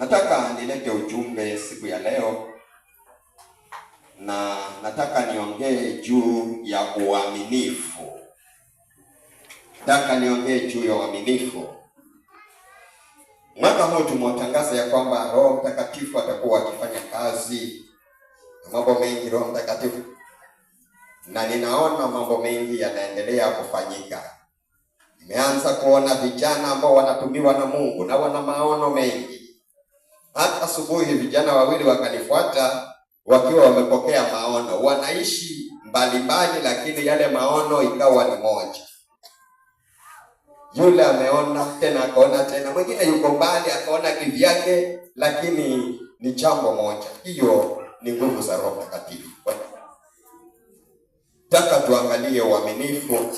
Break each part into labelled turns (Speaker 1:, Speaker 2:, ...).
Speaker 1: Nataka nilete ujumbe siku ya leo, na nataka niongee juu ya uaminifu. Mwaka huu tumetangaza ya kwamba Roho Mtakatifu atakuwa akifanya kazi mambo mengi, Roho Mtakatifu, na ninaona mambo mengi yanaendelea kufanyika. Nimeanza kuona vijana ambao wanatumiwa na Mungu na wana maono mengi. Hata asubuhi vijana wawili wakanifuata wakiwa wamepokea maono, wanaishi mbalimbali, lakini yale maono ikawa ni moja. Yule ameona tena akaona tena, mwingine yuko mbali akaona kivyake, lakini ni jambo moja. Hiyo ni nguvu za Roho Mtakatifu. Nataka tuangalie uaminifu.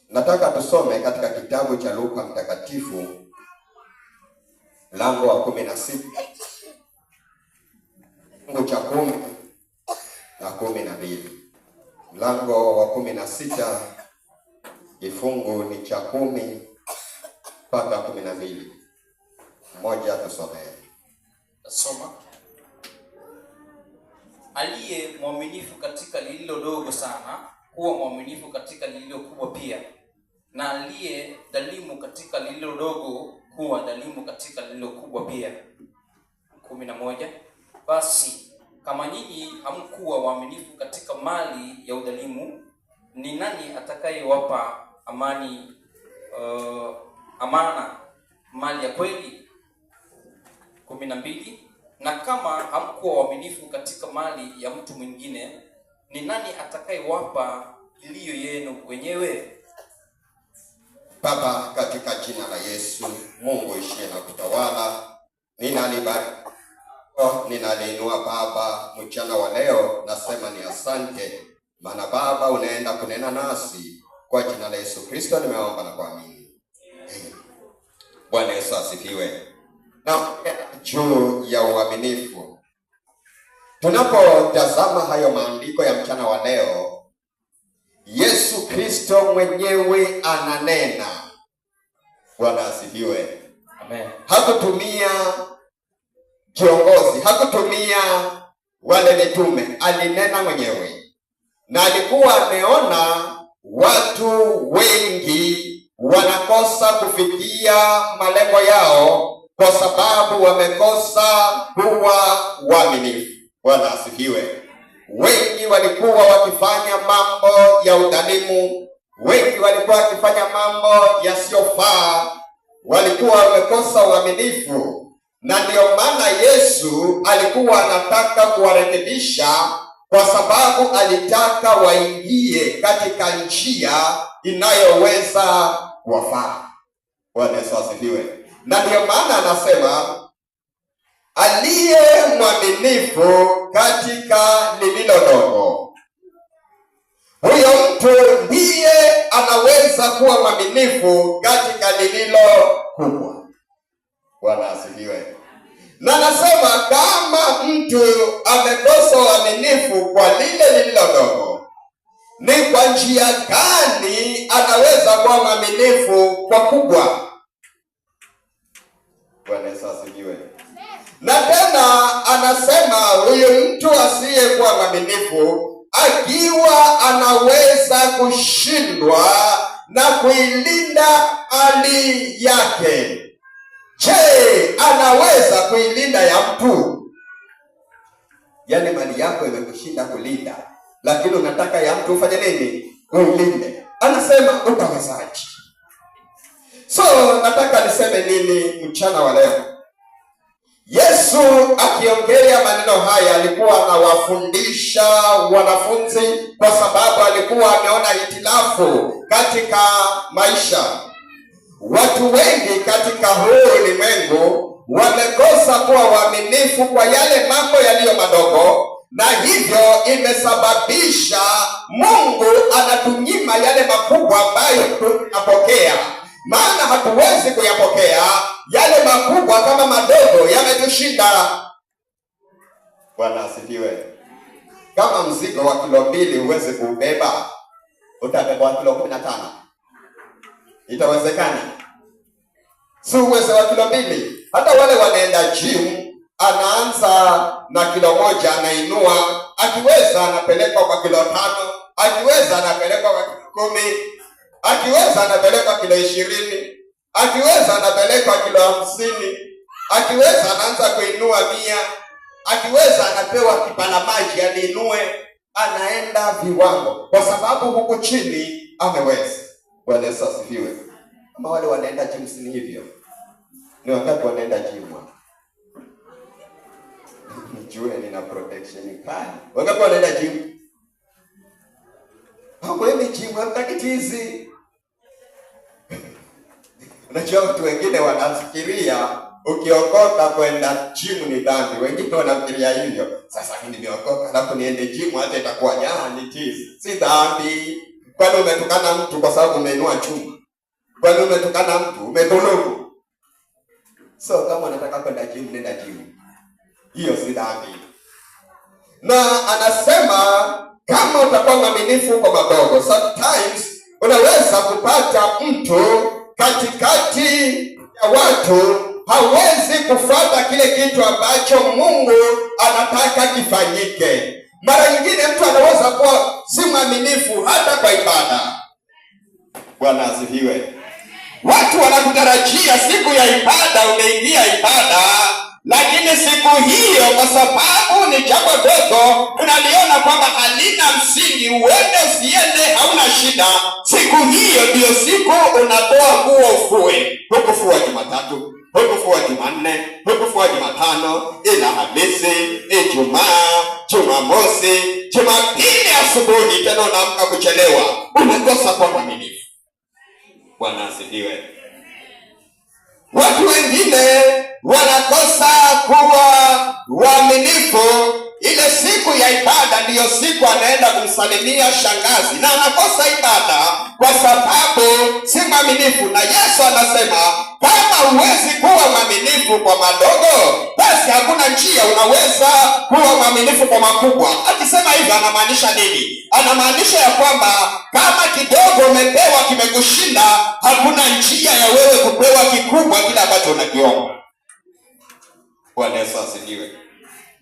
Speaker 1: Nataka tusome katika kitabu cha Luka Mtakatifu mlango wa 16 kifungu cha 10 na 12. Mlango wa 16 kifungu ni cha 10 mpaka 12. Mmoja tusome.
Speaker 2: Soma. Aliye mwaminifu katika lililo dogo sana huwa mwaminifu katika lililo kubwa pia, na aliye dhalimu katika lililo dogo huwa dhalimu katika lililo kubwa pia. 11. Basi kama nyinyi hamkuwa waaminifu katika mali ya udhalimu, ni nani atakayewapa amana mali ya kweli? 12. Na kama hamkuwa waaminifu katika mali ya mtu mwingine, ni nani atakayewapa iliyo yenu wenyewe?
Speaker 1: Baba, katika jina la Yesu, Mungu ishie na kutawala, ninaliinua Baba mchana wa leo, nasema ni asante, maana Baba unaenda kunena nasi. Kwa jina la Yesu Kristo nimeomba na kuamini. Bwana Yesu asifiwe. Na juu ya uaminifu, tunapotazama hayo maandiko ya mchana wa leo, Yesu Kristo mwenyewe ananena. Bwana asifiwe.
Speaker 2: Amen.
Speaker 1: Hakutumia kiongozi, hakutumia wale mitume, alinena mwenyewe. Na alikuwa ameona watu wengi wanakosa kufikia malengo yao kwa sababu wamekosa kuwa waaminifu. Bwana asifiwe. Wengi walikuwa wakifanya mambo ya udhalimu, wengi walikuwa wakifanya mambo yasiyofaa, walikuwa wamekosa uaminifu. Na ndio maana Yesu alikuwa anataka kuwarekebisha, kwa sababu alitaka waingie katika njia inayoweza kuwafaa. Bwana Yesu asifiwe. Na ndio maana anasema aliye mwaminifu katika lililo dogo, huyo mtu ndiye anaweza kuwa mwaminifu katika lililo kubwa. Bwana asifiwe. Na anasema kama mtu amekosa uaminifu kwa lile lililo dogo, ni kwa njia gani anaweza kuwa mwaminifu kwa kubwa? Bwana Yesu asifiwe. Na tena anasema huyu mtu asiyekuwa mwaminifu, akiwa anaweza kushindwa na kuilinda hali yake, je, anaweza kuilinda ya mtu? Yaani mali yako imekushinda kulinda, lakini unataka ya mtu ufanye nini? Uilinde. Anasema utawezaje? So nataka niseme nini mchana wa leo? Yesu akiongea maneno haya alikuwa anawafundisha wanafunzi, kwa sababu alikuwa ameona hitilafu katika maisha. Watu wengi katika huu ulimwengu wamekosa kuwa waaminifu kwa yale mambo yaliyo madogo, na hivyo imesababisha Mungu anatunyima yale makubwa ambayo tunapokea. Maana hatuwezi kuyapokea yale makubwa kama madogo yametushinda. Bwana asifiwe. Kama mzigo wa kilo 2 huwezi kuubeba, utabeba wa kilo 15. Itawezekana? Si uwezo wa kilo 2. Hata wale wanaenda gym, anaanza na kilo 1 anainua, akiweza anapelekwa kwa kilo 5, akiweza anapelekwa kwa kilo 10, akiweza anapelekwa kilo 20, akiweza anapelekwa kilo 50, akiweza anaanza kuinua 100, akiweza anapewa kipana maji aninue, anaenda viwango, kwa sababu huku chini ameweza. Bwana Yesu asifiwe. Kama wale wanaenda gym, si hivyo? Ni wakati wanaenda gym. Nijue nina protection kali. Wakati wanaenda gym. Hawaendi gym, hamtaki tizi. Unajua watu wengine wanafikiria ukiokoka kwenda gym ni dhambi. Wengine wanafikiria hivyo. Sasa mimi nimeokoka alafu niende gym hata itakuwa ni tizi. Si dhambi. Kwani umetukana mtu kwa sababu umeinua chuma? Kwani umetukana mtu? Umedhulumu? So kama unataka kwenda gym, nenda gym. Hiyo si dhambi. Na anasema kama utakuwa mwaminifu kwa madogo, sometimes unaweza kupata mtu katikati ya watu hawezi kufuata kile kitu ambacho Mungu anataka kifanyike. Mara nyingine mtu anaweza kuwa si mwaminifu hata kwa ibada. Bwana asifiwe. Watu wanakutarajia siku ya ibada, umeingia ibada, lakini siku hiyo kwa sababu ni jambo dogo unaliona kwamba halina msingi, uende usiende hauna shida, siku hiyo ndio siku unatoa nguo ufue. Hukufua Jumatatu, hukufua Jumanne, hukufua Jumatano, Alhamisi, Ijumaa, Jumamosi, Jumapili asubuhi tena unaamka kuchelewa. Umekosa kwa mwaminifu. Bwana asifiwe. Watu wengine wanakosa kuwa waaminifu. Ile siku ya ibada ndiyo siku anaenda kumsalimia shangazi, na anakosa ibada kwa sababu si mwaminifu. Na Yesu anasema kama huwezi kuwa mwaminifu kwa madogo, basi hakuna njia unaweza kuwa mwaminifu kwa makubwa. Akisema hivyo anamaanisha nini? Anamaanisha ya kwamba kama kidogo umepewa kimekushinda, hakuna njia ya wewe kupewa kikubwa kile ambacho unakiomba. Bwana Yesu asifiwe.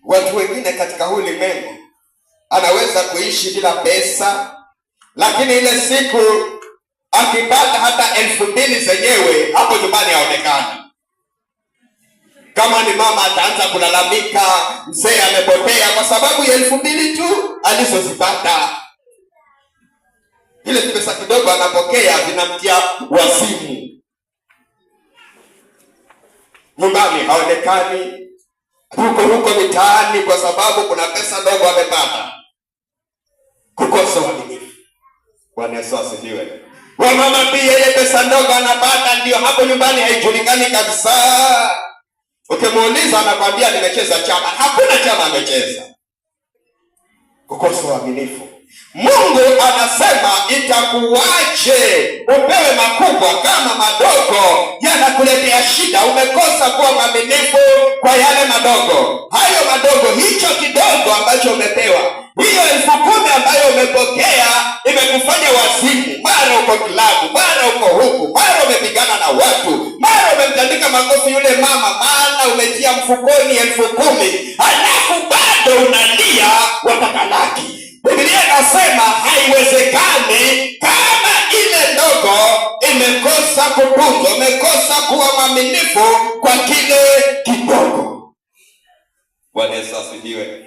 Speaker 1: Watu wengine katika ulimwengu anaweza kuishi bila pesa, lakini ile siku akipata hata 2,000 zenyewe hapo nyumbani haonekani. Kama ni mama ataanza kulalamika, mzee amepotea kwa sababu ya 2,000 tu alizozipata. Ile pesa kidogo anapokea vinamtia wazimu. Nyumbani haonekani, huko mitaani kwa sababu kuna pesa ndogo amepata. Kukosa uaminifu. Bwana Yesu asifiwe. Wamama pia ile pesa ndogo anapata ndio hapo nyumbani haijulikani kabisa. Ukimuuliza anakwambia nimecheza chama. Hakuna chama amecheza. Kukosa uaminifu. Mungu anasema itakuwaje upewe makubwa kama madogo yanakuletea shida? Umekosa kuwa mwaminifu kwa yale madogo. Hayo madogo, hicho kidogo ambacho umepewa, hiyo 10,000 ambayo umepokea imekufanya wazimu. Mara uko klabu, mara uko huku, mara umepigana na watu, mara umemtandika makofi yule mama, maana umetia mfukoni 10,000, halafu bado unalia wataka laki. Biblia inasema haiwezekani kama ile ndogo imekosa kutunzwa, imekosa kuwa mwaminifu kwa kile kidogo. Bwana Yesu asifiwe.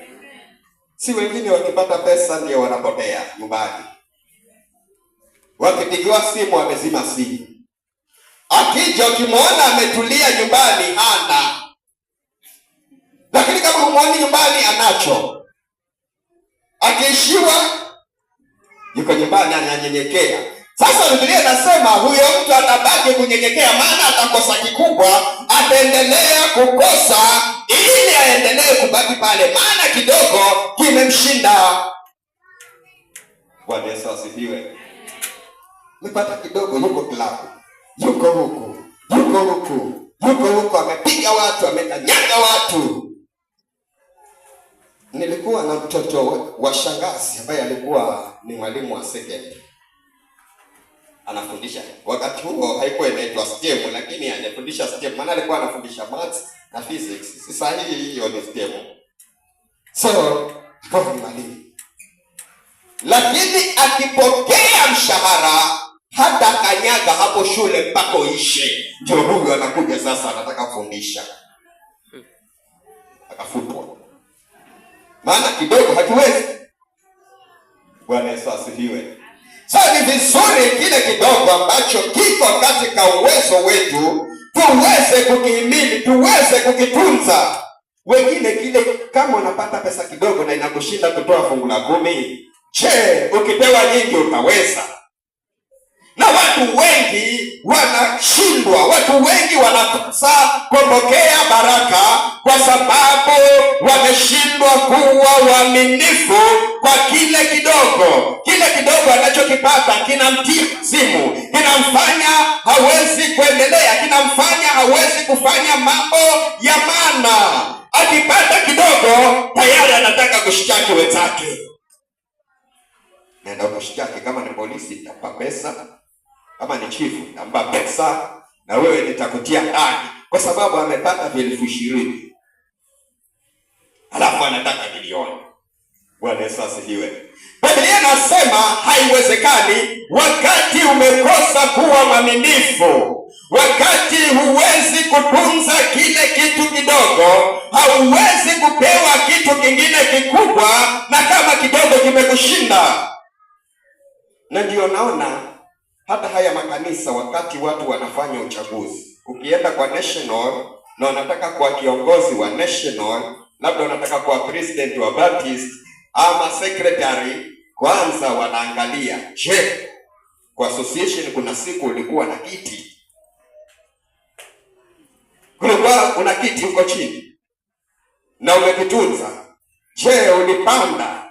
Speaker 1: Si wengine wakipata pesa ndio wanapotea nyumbani. Wakipigiwa simu amezima simu. Akija ukimwona ametulia nyumbani hana. Lakini kama humwoni nyumbani anacho. Akiishiwa yuko nyumbani ananyenyekea. Sasa Biblia inasema huyo mtu atabaki kunyenyekea, maana atakosa kikubwa, ataendelea kukosa ili aendelee kubaki pale, maana kidogo kimemshinda. Bwana Yesu asifiwe. Nipata kidogo, yuko klabu, yuko huku, amepiga watu, amekanyaga watu. Nilikuwa na mtoto wa shangazi ambaye alikuwa ni mwalimu wa secondary. anafundisha. Wakati huo haikuwa inaitwa STEM, lakini anafundisha STEM, maana alikuwa anafundisha maths na physics. Sasa hiyo ni STEM. So kwa mwalimu, lakini akipokea mshahara hata kanyaga hapo shule mpaka uishe, ndio huyu anakuja sasa anataka kufundisha, akafutwa. Maana kidogo hatuwezi. Bwana Yesu asifiwe. Sasa ni vizuri kile kidogo ambacho kiko katika uwezo wetu tuweze kukihimili, tuweze kukitunza. Wengine kile kama unapata pesa kidogo na inakushinda kutoa fungu la 10, je, ukipewa nyingi utaweza? Na watu wengi wanashindwa, watu wengi wanakosa kupokea baraka kwa sababu wameshindwa kuwa waaminifu kwa kile kidogo. Kile kidogo anachokipata kinamtia simu, kinamfanya hawezi kuendelea, kinamfanya hawezi kufanya mambo ya maana. Akipata kidogo tayari anataka kushtaki wenzake. Nenda kushtaki, kama ni polisi nitampa pesa, kama ni chifu nitampa pesa, na wewe nitakutia ndani kwa sababu amepata 20,000. Alafu anataka milioni. Bwana Yesu asifiwe. Biblia inasema haiwezekani wakati umekosa kuwa mwaminifu. Wakati huwezi kutunza kile kitu kidogo, hauwezi kupewa kitu kingine kikubwa, na kama kidogo kimekushinda. Na ndio naona hata haya makanisa, wakati watu wanafanya uchaguzi, ukienda kwa national na unataka kuwa kiongozi wa national, labda unataka kuwa president wa Baptist ama secretary, kwanza wanaangalia, je, kwa association kuna siku ulikuwa na kiti? Kulikuwa una kiti huko chini na umekitunza? Je, ulipanda?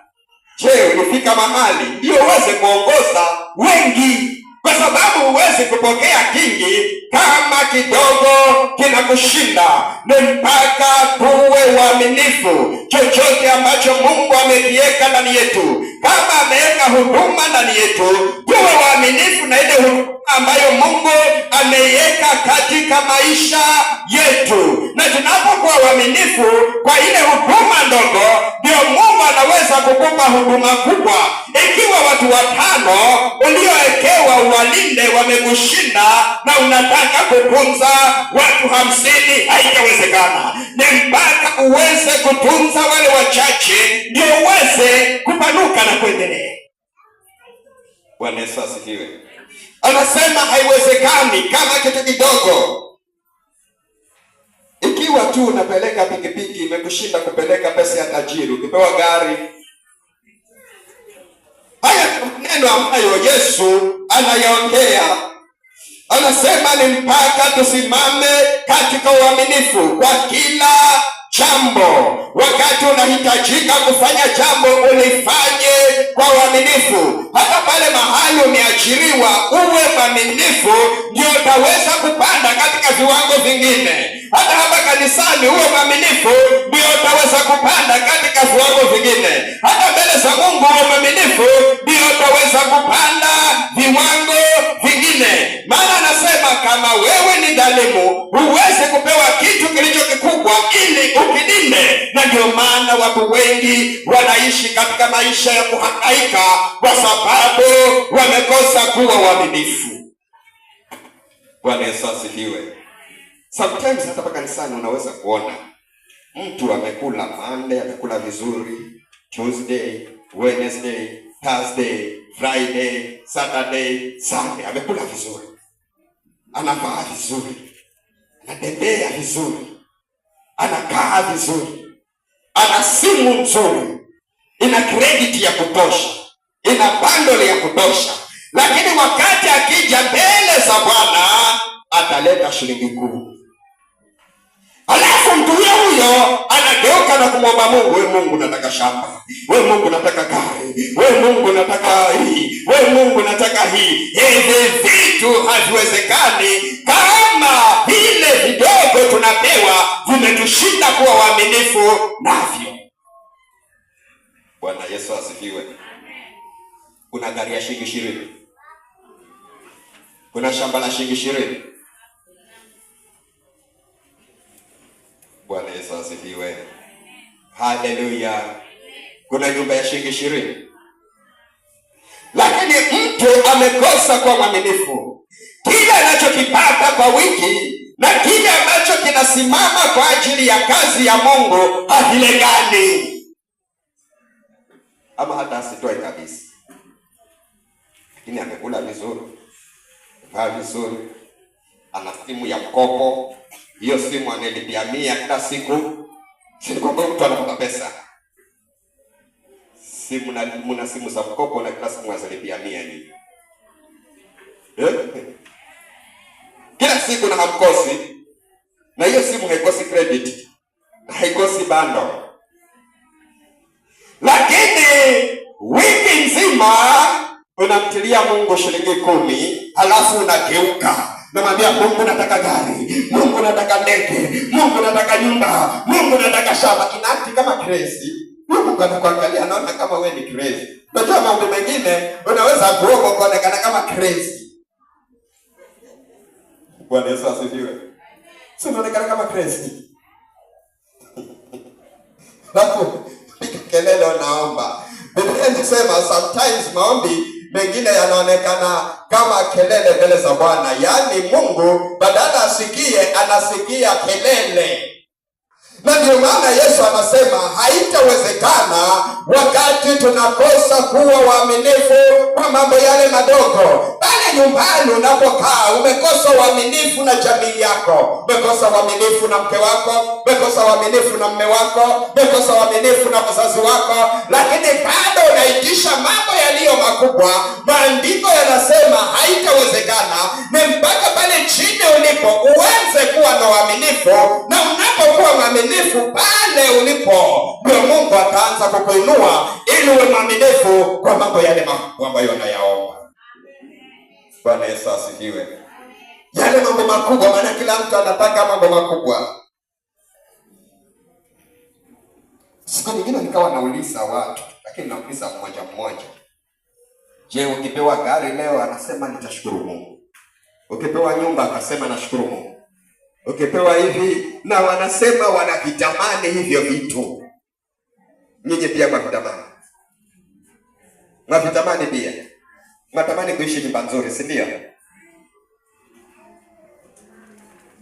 Speaker 1: Je, ulifika mahali ndio uweze kuongoza wengi? Kwa sababu huwezi kupokea kingi kama kidogo kinakushinda. Ni mpaka tuwe waaminifu. Chochote ambacho Mungu amekiweka ndani yetu, kama ameweka huduma ndani yetu, tuwe waaminifu na ile huduma ambayo Mungu ameiweka katika maisha yetu. Na tunapokuwa waaminifu kwa ile huduma ndogo, ndio Mungu anaweza kukupa huduma kubwa. Ikiwa watu 5 uliowekewa uwalinde wamekushinda na unataka kutunza watu 50, haitawezekana. Ni mpaka uweze kutunza wale wachache ndio uweze kupanuka na kuendelea. Bwana Yesu asifiwe. Anasema haiwezekani kama kitu kidogo. Ikiwa tu unapeleka pikipiki imekushinda kupeleka pesa ya tajiri, ukipewa gari. Haya maneno ambayo Yesu anayaongea. Anasema ni mpaka tusimame katika uaminifu kwa kila jambo. Wakati unahitajika kufanya jambo, ulifanye kwa uaminifu. Hata pale mahali umeajiriwa, uwe mwaminifu, ndio utaweza kupanda katika viwango vingine. Hata hapa kanisani uwe mwaminifu, ndio utaweza kupanda katika viwango vingine. Hata mbele za Mungu uwe mwaminifu, ndio utaweza kupanda viwango vingine. Maana anasema kama wewe ni dhalimu, huwezi kupewa kitu kilicho kikubwa ili ukilinde. Na ndio maana watu wengi wanaishi katika maisha ya kuhangaika kwa sababu wamekosa kuwa waaminifu. Bwana Yesu asifiwe. Sometimes hata kanisani unaweza kuona mtu amekula Monday, amekula vizuri, Tuesday, Wednesday, Thursday, Friday, Saturday, Sunday, amekula vizuri, anavaa vizuri, anatembea vizuri, anakaa vizuri, ana simu nzuri, ina credit ya kutosha, ina bundle ya kutosha, lakini wakati akija mbele za Bwana ataleta shilingi 10. Alafu mtu huyo anageuka na kumwomba Mungu, we Mungu nataka shamba, we Mungu nataka gari, we Mungu nataka hii, we Mungu nataka hii. Hivi vitu haviwezekani kama vile vidogo tunapewa vimetushinda kuwa waaminifu navyo. Bwana Yesu asifiwe. Kuna gari ya shilingi 20. Kuna shamba la shilingi 20. Bwana Yesu asifiwe. Haleluya. Kuna nyumba ya shilingi 20. Lakini mtu amekosa kwa mwaminifu. Kile anachokipata kwa wiki na kile ambacho kinasimama kwa ajili ya kazi ya Mungu hakilingani. Ama hata asitoe kabisa. Lakini amekula vizuri, vaa vizuri, ana simu ya mkopo. Hiyo simu analipia 100 kila siku. Si kwamba mtu anapata pesa. Muna simu za mkopo na kila simu azalipia 100 ni. Kila siku na hamkosi. Na hiyo simu haikosi credit. Haikosi bando. Lakini wiki nzima unamtilia Mungu shilingi 10, halafu unageuka. Namwambia Mungu nataka gari, Mungu nataka ndege, Mungu nataka nyumba, Mungu nataka shamba. Inati kama crazy. Mungu anakuangalia anaona kama wewe ni crazy. Unajua mambo mengine unaweza kuoga kuonekana kama crazy. Bwana Yesu asifiwe. Sio unaonekana kama crazy. Hapo piga kelele unaomba. Biblia inasema sometimes maombi mengine yanaonekana kama kelele mbele za Bwana. Yaani Mungu badala asikie anasikia kelele. Na ndio maana Yesu anasema haitawezekana wakati tunakosa kuwa waaminifu kwa mambo yale madogo. Pale nyumbani unapokaa umekosa uaminifu na jamii yako, umekosa uaminifu na mke wako, umekosa uaminifu na mume wako, umekosa uaminifu na wazazi wako, lakini bado unaitisha mambo yaliyo makubwa. Maandiko yanasema haitawezekana. Ni mpaka pale chini ulipo uanze kuwa na uaminifu, na unapokuwa mwaminifu pale ulipo ndio Mungu ataanza kukuinua ili uwe mwaminifu kwa mambo yale makubwa ambayo unayaomba. Bwana Yesu asifiwe. Yale mambo makubwa, maana kila mtu anataka mambo makubwa. Siku nyingine nikawa nauliza watu, lakini nauliza mmoja mmoja. Je, ukipewa gari leo? Anasema nitashukuru Mungu. Ukipewa nyumba? Akasema nashukuru Mungu. Ukipewa hivi, na wanasema wanavitamani hivyo vitu. Nyinyi pia mwavitamani. Mwavitamani pia. Mwatamani kuishi nyumba nzuri, si ndio?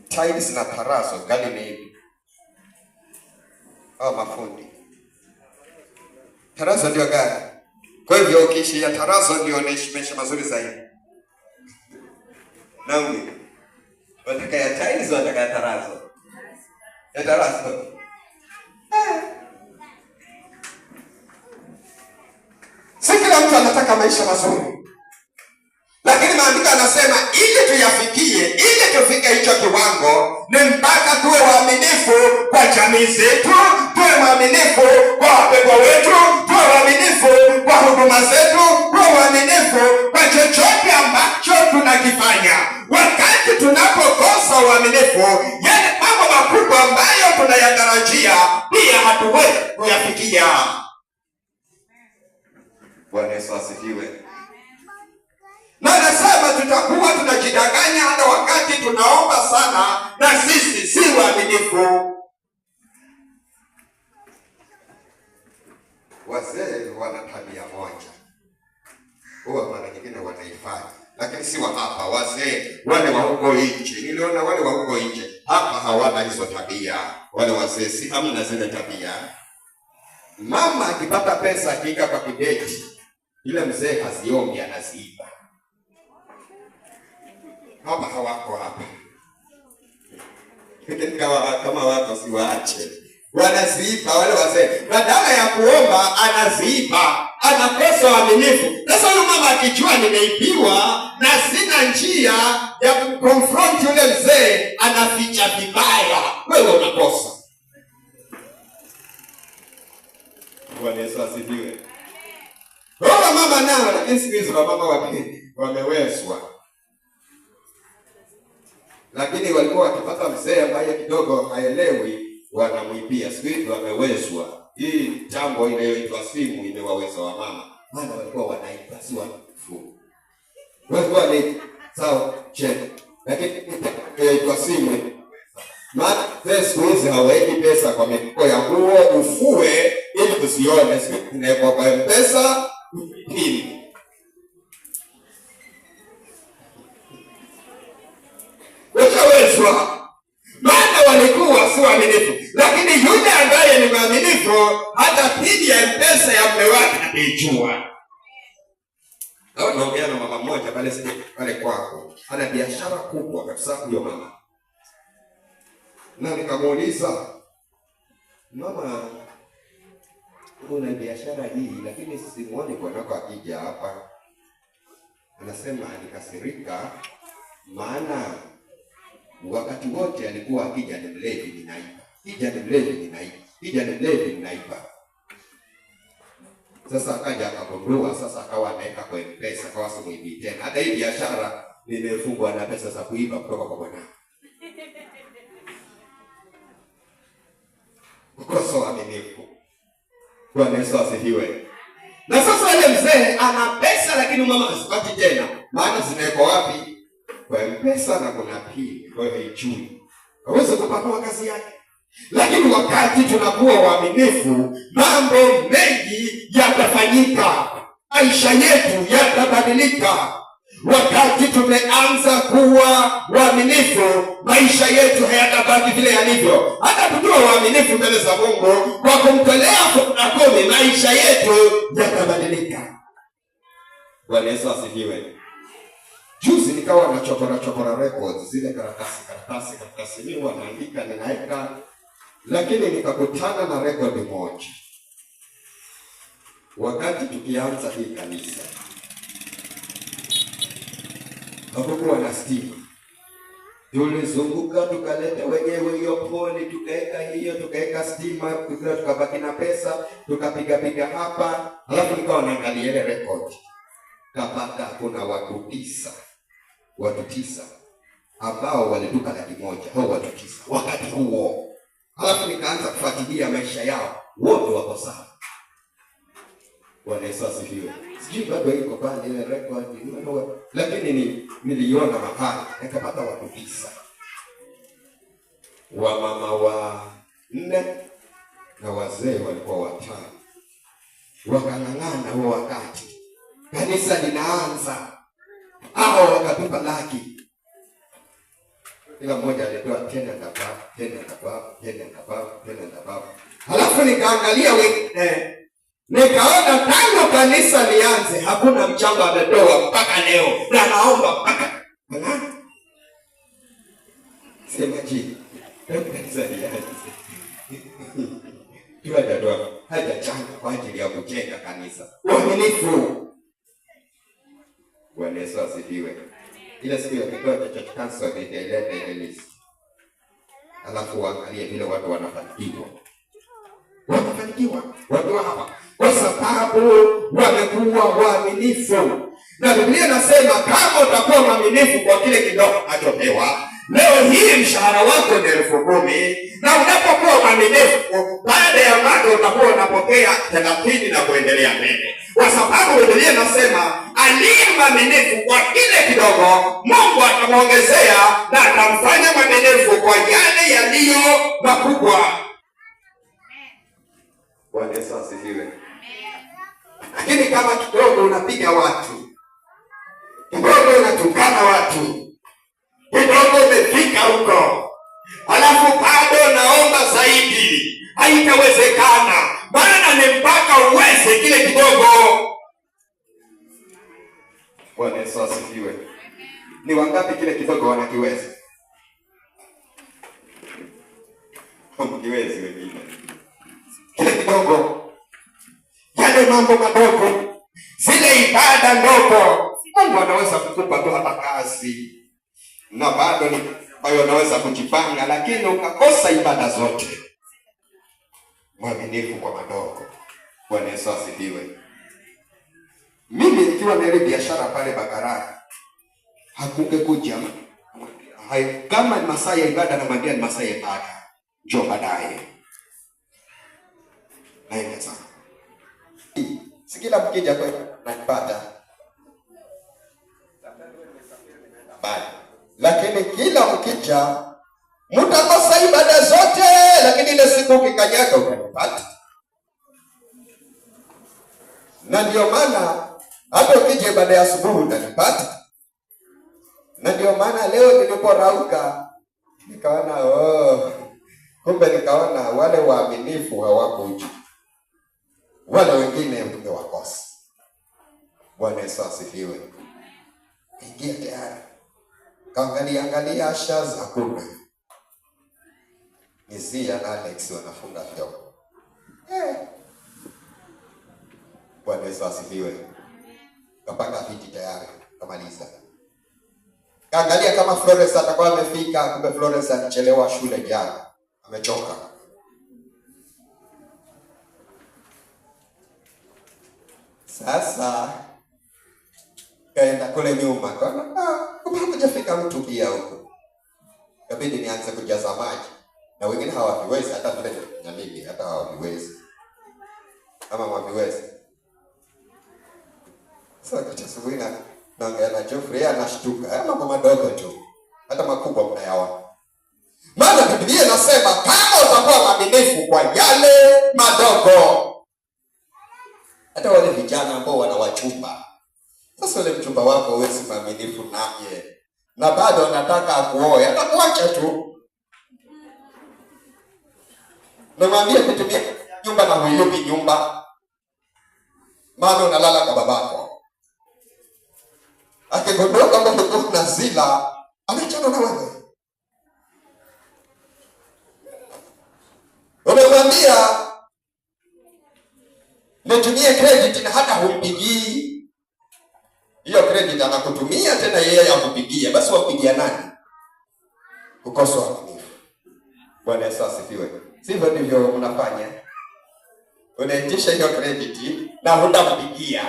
Speaker 1: Tiles na tarazo, gani ni hivi? Mafundi. Tarazo ndio gari. Kwa hivyo ukiishi ya tarazo ndio unaishi maisha mazuri zaidi. Naumi. Wataka ya tiles, wataka ya tarazo. Ya tarazo. Si kila mtu anataka maisha mazuri. Lakini maandiko yanasema ili tuyafikie, ili tufike hicho kiwango, ni mpaka tuwe waaminifu kwa jamii zetu, tuwe waaminifu kwa wapendwa wetu, tuwe waaminifu kwa huduma zetu, tuwe waaminifu kwa chochote ambacho tunakifanya. Wakati tunapokosa uaminifu, yale mambo makubwa ambayo tunayatarajia pia hatuwezi kuyafikia. Bwana Yesu asifiwe. Na nasema tutakuwa tunajidanganya hata wakati tunaomba sana na sisi si waaminifu. Wazee wana tabia moja. Huwa mara nyingine wanaifanya, lakini si wa hapa. Wazee wale wa huko nje, niliona wale wa huko nje. Hapa hawana hizo tabia. Wale wazee si hamna zile tabia. Mama akipata pesa akiika kwa kibeti, ile mzee haziombi, anaziiba. Hapa hawako hapa. Kama wako siwaache. Wanaziiba wale wazee. Badala ya kuomba anaziiba. Anakosa uaminifu. Sasa huyu mama akijua nimeibiwa na sina njia ya kumconfront yule mzee, anaficha vibaya. Wewe unakosa. Bwana Yesu asifiwe. Wala mama nao, lakini siku hizo mama wamewezwa. Lakini walikuwa wakipata mzee ambaye kidogo haelewi, wanamwibia. Siku hizo wamewezwa. Hii jambo inayoitwa simu imewaweza wa mama. Maana walikuwa wanaiba, si wanafu. Walikuwa Sawa, che. Lakini kwa simu. Maana siku hizi haweki pesa kwa mifuko ya nguo ufue ili usione, siku kwa pesa pili. Wakawezwa. Maana walikuwa si waaminifu. Lakini yule ambaye ni mwaminifu hata pili ya pesa ya mume wake ataijua. Hao naongea na mama mmoja pale kwako. Ana biashara kubwa kabisa huyo mama. Na nikamuuliza, mama, una biashara hii lakini simuone bwanako akija hapa. Anasema nikasirika, maana wakati wote alikuwa akija ni mlevi ninaiba. Kija ni mlevi ninaiba. Kija ni mlevi ninaiba. Sasa akaja akagundua, sasa akawa anaweka kwa pesa kwa sababu hivi tena. Hata hii biashara nimefungwa na pesa za kuiba kutoka kwa bwana. Ukosa uaminifu. Bwana Yesu asifiwe. Na sasa yule mzee ana pesa lakini mama asipati tena. Maana zinawekwa wapi? Kwa pesa na kuna pili. Kwa hiyo haijui. Hawezi kupanua kazi yake. Lakini wakati tunakuwa waaminifu, mambo mengi yatafanyika. Maisha yetu yatabadilika. Wakati tumeanza kuwa waaminifu, maisha yetu hayatabaki vile yalivyo. Hata tukiwa waaminifu mbele za Mungu kwa kumtolea fungu la 10, maisha yetu yatabadilika. Bwana Yesu asifiwe. Juzi nikawa na chokora records, zile karatasi mimi wanaandika ninaweka, lakini nikakutana na record moja. Wakati tukianza hii kanisa hakukuwa na stima. Tulizunguka tukaleta wenyewe hiyo poli, tukaweka stima, tukabaki na pesa, tukapiga hapa. Alafu nikawa naangalia ile record. Kapata kuna watu tisa ambao walituka 100,000, hao watu 9 wakati huo. Alafu nikaanza kufuatilia maisha yao, wote wako sawa. Bwana Yesu asifiwe. Sijui bado iko pale ile record, lakini niliona mahali nikapata watu 9. Wamama wa 4 na wazee walikuwa 5. Wakang'ang'ana huo wakati kanisa linaanza. Hao wakatupa laki. Kila mmoja alitoa 10 ndaba. Halafu nikaangalia nikaona tangu kanisa lianze hakuna mchango ametoa mpaka leo. Na naomba mpaka sema ji. Kanisa lianze. Hajachanga kwa ajili ya kujenga kanisa. Uaminifu. Bwana Yesu asifiwe. Ile siku ya kikao cha church council nitaileta ile list. Alafu waangalie vile watu wanafanikiwa. Watu hapa kwa sababu wamekuwa waaminifu. Na Biblia inasema kama utakuwa mwaminifu kwa kile kidogo unachopewa, leo hii mshahara wako ni 10,000, na unapokuwa mwaminifu baada ya mwaka utakuwa unapokea 30 na kuendelea mbele. Kwa sababu Biblia inasema aliye mwaminifu kwa kile kidogo, Mungu atamwongezea na atamfanya mwaminifu kwa yale yaliyo makubwa. Bwana Yesu asifiwe. Lakini kama kidogo unapiga watu, kidogo unatukana watu, kidogo umefika huko, alafu bado naomba zaidi, haitawezekana. Maana ni mpaka uweze kile kidogo. Bwana Yesu asifiwe. Ni wangapi kile kidogo wanakiweza? Hamkiwezi wengine. Kile kidogo, yale mambo madogo, zile ibada ndogo, Mungu anaweza kukupa tu hata kazi na bado ni ambayo unaweza kujipanga, lakini ukakosa ibada zote. Mwaminifu kwa madogo. Bwana Yesu asifiwe. Mimi nikiwa na ile biashara pale Bakarani, hakungekuja kama ni masaa ya ibada, na mwambia ni masaa ya ibada, njoo baadaye. Naenda sana. Si kila mkija kwa napata. bado. Lakini kila mkija mtakosa ibada zote, lakini ile siku ukikanyaga utanipata. Na ndio maana hata ukija ibada ya asubuhi utanipata. Na ndio maana leo niliporauka nikaona kumbe nikaona wale waaminifu hawakuja, wale wengine tungewakosa. Bwana Yesu asifiwe. Ingia tayari, kaangalia asha za kuna Nizia na Alex wanafunga ndoa. Bwana Yesu asifiwe. Kapanga viti tayari, kamaliza. Kaangalia kama Florence atakuwa amefika, kumbe Florence alichelewa shule jana. Amechoka. Sasa kaenda kule nyuma, kumbe hajafika mtu pia huko. Kabidi nianze kujaza maji. Na wengine hawaviwezi hata vile na mimi hata hawaviwezi. Kama hawaviwezi. Sasa katika asubuhi naongea na Geoffrey, anashtuka. Mambo madogo tu. Hata makubwa mnayaona. Maana Biblia inasema kama utakuwa mwaminifu kwa yale madogo. Hata wale vijana ambao wana wachumba. Sasa ule mchumba wako wewe si mwaminifu naye. Na bado anataka akuoe, atakuacha tu. Namwambia kutumia nyumba na huilupi nyumba. Maana unalala kwa babako. Akigundua kwamba mtu na zila, anachana na wewe. Umemwambia nitumie credit na hata humpigii. Hiyo credit anakutumia tena yeye akupigie. Basi wapigia nani? Kukosa uaminifu. Bwana Yesu asifiwe. Sivyo ndivyo mnafanya. Unaitisha hiyo credit na hutampigia.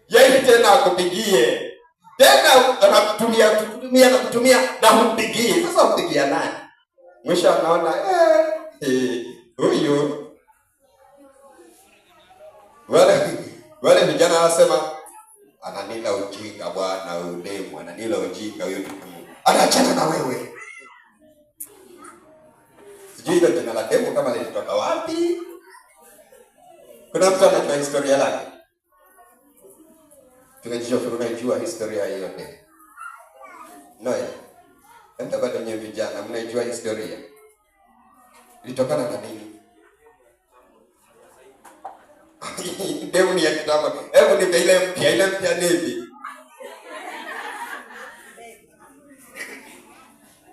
Speaker 1: Yeye tena akupigie. Tena anakutumia na humpigie. Sasa umpigia nani? Mwisho anaona huyu. Wale vijana wanasema ananila ujinga bwana huyu demu, ananila ujinga huyu. Anaachana na wewe. Sijui ile jina la demu kama lilitoka wapi. Kuna mtu anajua historia lake. Tunajua historia hiyo demu. Noe. Ndio bado nyewe vijana mnaijua historia. Ilitokana na nini? Demu ni ya kitambo. Hebu nipe ile mpya nini?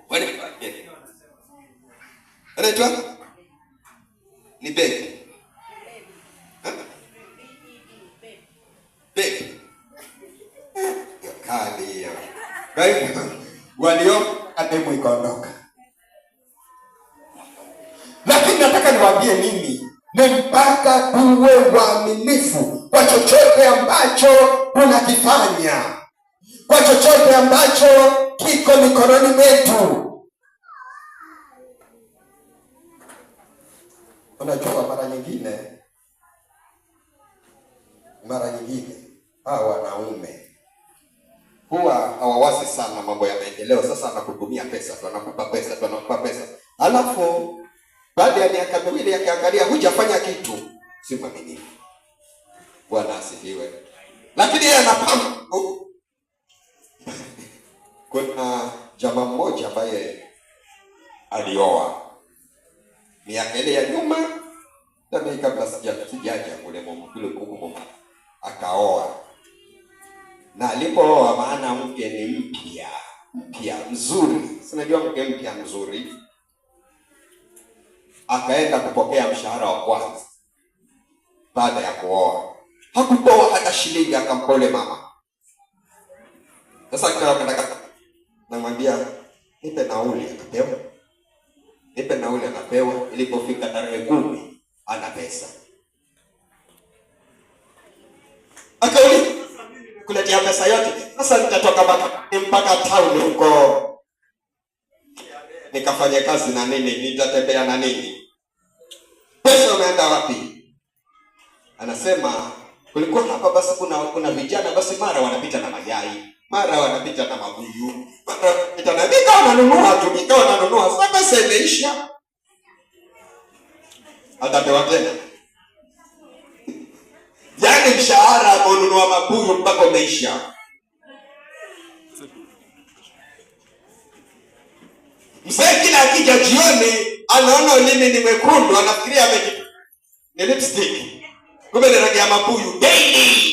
Speaker 1: Wale anaitwa ni Becky. Becky. Kali hiyo. Kwa hivyo walio ademu ikaondoka. Lakini nataka niwaambie nini? Ni mpaka tuwe waaminifu kwa chochote ambacho tunakifanya, kwa chochote ambacho kiko mikononi mwetu. Unajua mara nyingine hawa wanaume huwa hawawazi sana mambo ya maendeleo. Sasa anakutumia pesa, anakupa pesa. Alafu baada ya miaka miwili akiangalia hujafanya kitu, si mwaminifu. Bwana asifiwe. Lakini yeye anafahamu. Kuna jamaa mmoja ambaye alioa miaka ile ya nyuma, ndio kabla sijaja kule huko akaoa. Na alipooa, maana mke ni mpya mzuri. Unajua mke mpya mzuri. Akaenda kupokea mshahara wa kwanza baada ya kuoa. Hakutoa hata shilingi, akampole mama. Sasa akataka namwambia nipe nauli, akapewa. Nipe nauli, akapewa. Ilipofika tarehe 10 ana pesa. Akauli kuletea pesa yote. Sasa nitatoka mpaka town huko. Nikafanya kazi na nini? Nitatembea na nini? Pesa umeenda wapi? Anasema kulikuwa hapa basi kuna vijana basi mara wanapita na mayai. mara wanapita na mabuyu, mara wanapita na nika wananunua tu, nika wananunua. Sasa pesa imeisha, atapewa tena. Yaani mshahara ununua mabuyu mpaka umeisha. Mzee kila akija jioni anaona ulimi ni mwekundu, anafikiria ni lipstick, kumbe ni rangi ya mabuyu daily.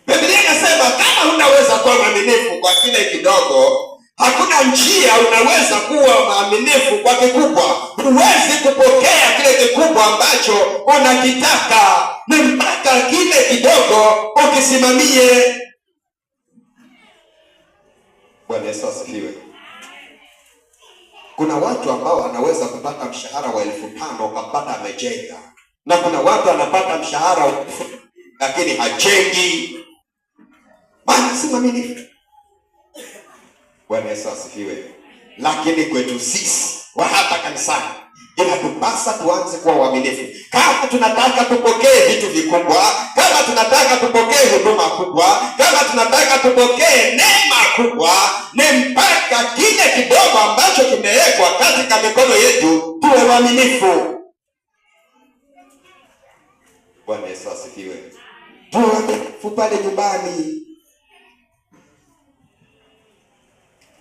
Speaker 1: Biblia inasema kama unaweza kuwa mwaminifu kwa kile kidogo, hakuna njia unaweza kuwa mwaminifu kwa kikubwa. Huwezi kupokea kile kikubwa ambacho unakitaka, ni mpaka kile kidogo ukisimamie. Bwana Yesu asifiwe. Kuna watu ambao wanaweza kupata mshahara wa 5,000 ukapata amejenga, na kuna watu anapata mshahara wa 1,000 lakini hajengi, maana si mwaminifu. Bwana Yesu asifiwe. Lakini kwetu sisi wa hapa kanisani inatupasa tuanze kuwa waaminifu. Kama tunataka tupokee vitu vikubwa, kama tunataka tupokee huduma kubwa, kama tunataka tupokee neema kubwa, ni mpaka kile kidogo ambacho kimewekwa katika mikono yetu tuwe waaminifu. Bwana Yesu asifiwe. Tuwe waaminifu pale nyumbani.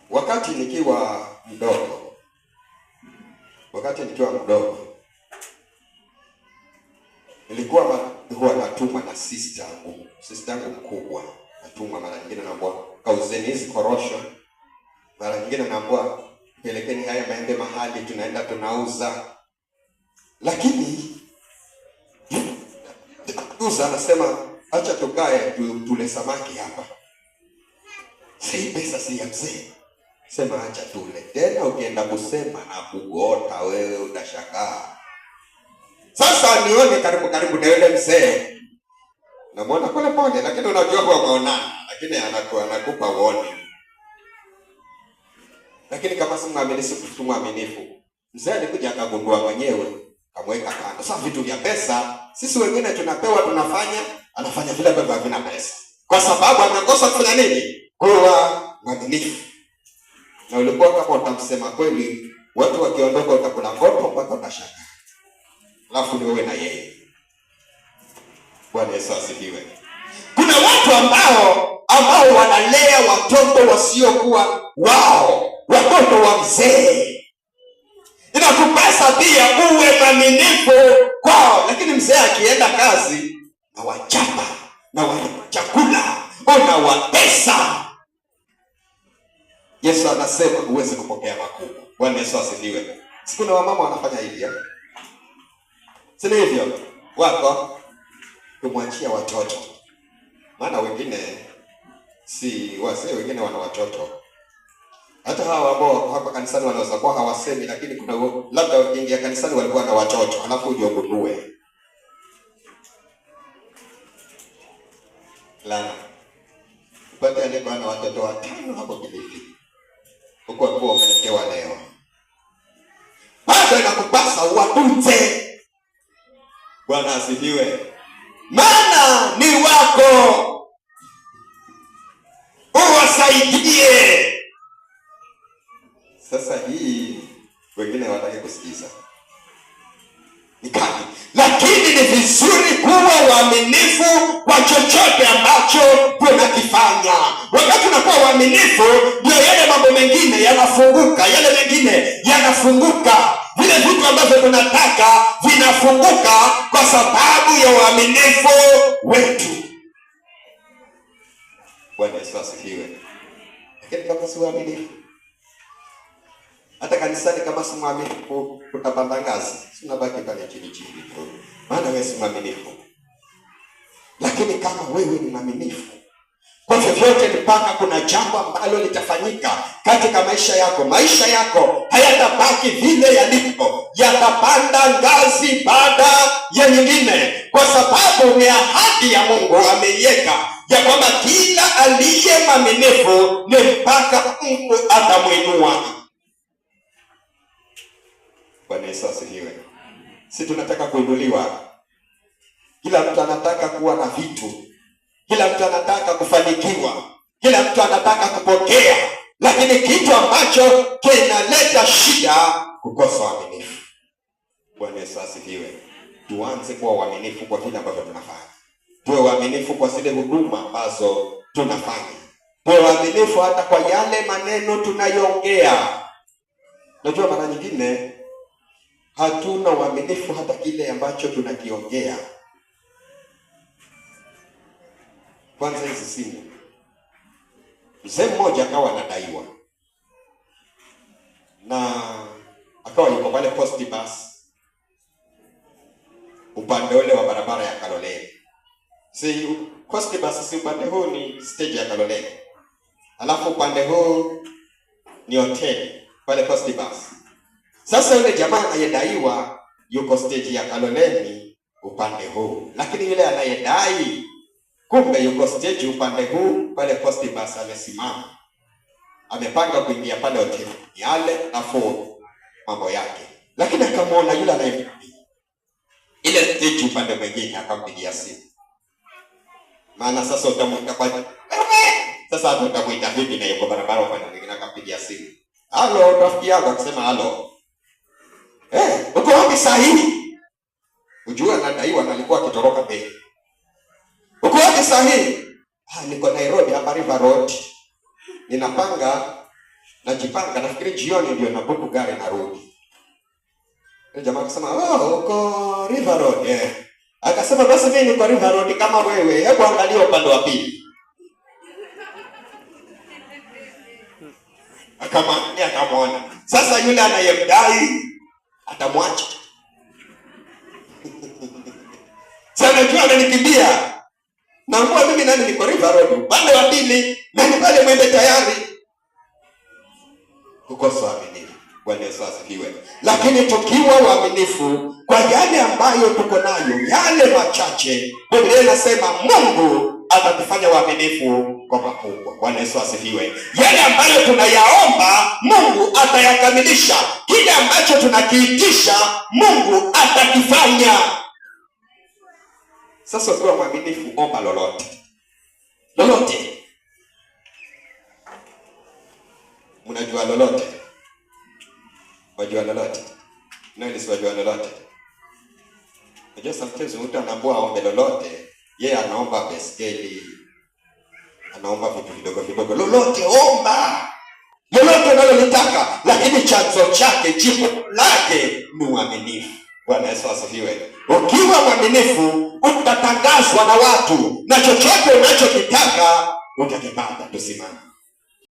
Speaker 1: Wakati nikiwa mdogo nilikuwa natumwa na sister yangu mkubwa. Natumwa mara nyingine naambiwa kauzeni hizi korosho, mara nyingine naambiwa pelekeni haya maembe mahali tunaenda tunauza. Lakini uza anasema acha tukae tule samaki hapa. Si pesa si ya mzee. Sema acha tule. Tena ukienda kusema na kugota wewe utashangaa. Sasa nione karibu na yule mzee. Namuona pole pole, lakini unajua kwa kuonana, lakini anakupa uone. Lakini kama si mwaminifu, mzee alikuja akagundua mwenyewe, kamweka kando. Sasa vitu vya pesa, sisi wengine tunapewa anafanya vile ambavyo havina pesa. Kwa sababu amekosa kufanya nini? Kuwa mwaminifu. Na ulikuwa kama utamsema kweli, watu wakiondoka utakula ngoto mpaka utashangaa. Alafu ni wewe na yeye. Bwana Yesu asifiwe. Kuna watu ambao wanalea watoto wasiokuwa wao, watoto wa mzee. Inakupasa pia uwe mwaminifu kwao. Lakini mzee akienda kazi na wachapa na chakula unawatesa. Yesu anasema uweze kupokea makubwa. Bwana Yesu asifiwe. Siku na wamama wanafanya hivyo. Sina hivyo. Wako kumwachia watoto. Maana wengine si wazee, wengine wana watoto. Hata hawa ambao hapa kanisani wanaweza kuwa hawasemi, lakini kuna labda wakiingia kanisani walikuwa na watoto, alafu ujogundue. Lana. Upate alikuwa na watoto 5 hapo Kilifi. Huko ambao wameletewa leo. Bado inakupasa uwatunze. Bwana asifiwe. Maana ni wako. Uwasaidie. Sasa hii wengine hawataki kusikiza. Ni kali. Lakini ni vizuri kuwa waaminifu kwa chochote ambacho tunakifanya. Wakati unakuwa waaminifu, ndio yale mambo mengine yanafunguka, yale mengine yanafunguka. Vile vitu ambavyo tunataka vinafunguka kwa sababu ya uaminifu wetu. Bwana Yesu asifiwe. Lakini kama si waaminifu, hata kanisani kama si mwaminifu, utapanda ngazi, unabaki pale chini tu. Maana wewe si mwaminifu. Lakini kama wewe ni mwaminifu, kwa vyovyote mpaka kuna jambo ambalo litafanyika katika maisha yako hayatabaki vile yalipo, yatapanda ngazi baada ya nyingine, kwa sababu ni ahadi ya Mungu ameiweka ya kwamba kila aliye mwaminifu ni mpaka Mungu atamuinua. Bwana Yesu asifiwe. Si tunataka kuinuliwa. Kila mtu anataka kuwa na vitu, kila mtu anataka kufanikiwa, kila mtu anataka kupokea, lakini kitu ambacho kinaleta shida, kukosa uaminifu. Bwana Yesu asifiwe. Tuanze kuwa waaminifu kwa vile ambavyo tunafanya. Tuwe waaminifu kwa zile huduma ambazo tunafanya. Tuwe waaminifu hata kwa yale maneno tunayoongea. Najua mara nyingine hatuna uaminifu hata kile ambacho tunakiongea. Kwanza hizi simu. Mzee mmoja akawa anadaiwa, na akawa yuko pale Coast Bus upande ule wa barabara ya Kaloleni. Si Coast Bus, si upande huu ni stage ya Kaloleni, alafu upande huu ni hoteli pale Coast Bus. Sasa yule jamaa anayedaiwa yuko stage ya Kaloleni upande huu, lakini yule anayedai kumbe yuko stage upande huu pale Coast Bus, amesimama amepanga kuingia pale hoteli yale afu mambo yake, lakini akamwona yule anayemdai ile stage upande mwingine, akampigia simu. Maana sasa utamwita kwa sasa hapo utamuita vipi na yuko barabara upande mwingine? Akampigia simu, halo rafiki yangu, akasema halo, uko wapi saa hii? Ujua anadaiwa na alikuwa akitoroka bei. Uko wapi saa hii? Niko Nairobi hapa River Road. Najipanga, nafikiri jioni ndio nabuku gari narudi. Jamaa akasema, uko River Road. Akasema basi mimi niko River Road kama wewe, hebu angalia upande wa pili. Akamwona. Sasa yule anayemdai atamwacha. Sasa jua ananikimbia. Naambia mimi nani niko River Road, upande wa pili, nani pale mwende tayari. Kukosa uaminifu. Bwana Yesu asifiwe. Lakini tukiwa waaminifu kwa yale ambayo tuko nayo, yale machache, Biblia inasema Mungu atatufanya waaminifu kwa makubwa. Bwana Yesu asifiwe. Yale ambayo tunayaomba Mungu atayakamilisha. Kile ambacho tunakiitisha Mungu atakifanya. Sasa ukiwa mwaminifu, omba lolote. Lolote. Mnajua lolote? Wajua lolote? Nani si wajua lolote? Unajua sometimes mtu anaambiwa aombe lolote, yeye anaomba beskeli, anaomba vitu vidogo vidogo. Lolote omba. Lolote unalolitaka, lakini chanzo chake, jibu lake ni uaminifu. Bwana Yesu asifiwe. Ukiwa mwaminifu utatangazwa na watu, na chochote unachokitaka utakipata. Tusimame.